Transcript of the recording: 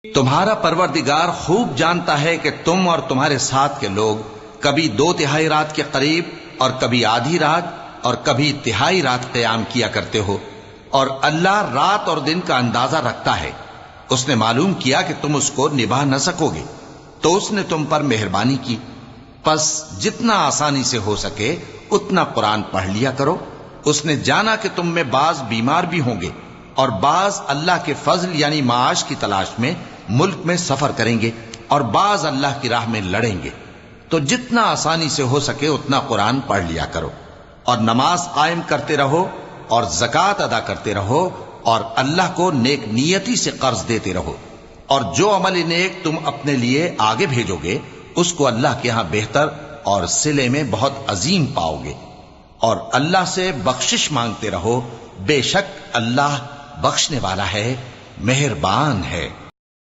तुम्हारा परवरदिगार खूब जानता है कि तुम और तुम्हारे साथ के लोग कभी 2/3 रात के करीब और कभी आधी रात और कभी तिहाई रात क़याम किया करते हो, और अल्लाह रात और दिन का अंदाजा रखता है। उसने मालूम किया कि तुम उसको निभा न सकोगे, तो उसने तुम पर मेहरबानी की। बस जितना आसानी से हो सके उतना कुरान पढ़ लिया करो। उसने जाना कि तुम में बाज बीमार भी होंगे और बाज अल्लाह के फजल यानी माश की तलाश में मुल्क में सफर करेंगे और बाज अल्लाह की राह में लड़ेंगे। तो जितना आसानी से हो सके उतना कुरान पढ़ लिया करो और नमाज कायम करते रहो और ज़कात अदा करते रहो और अल्लाह को नेक नियति से कर्ज देते रहो। और जो अमल नेक तुम अपने लिए आगे भेजोगे उसको अल्लाह के यहां बेहतर और सिले में बहुत अजीम पाओगे। और अल्लाह से बख्शिश मांगते रहो, बेशक अल्लाह बख्शने वाला है, मेहरबान है।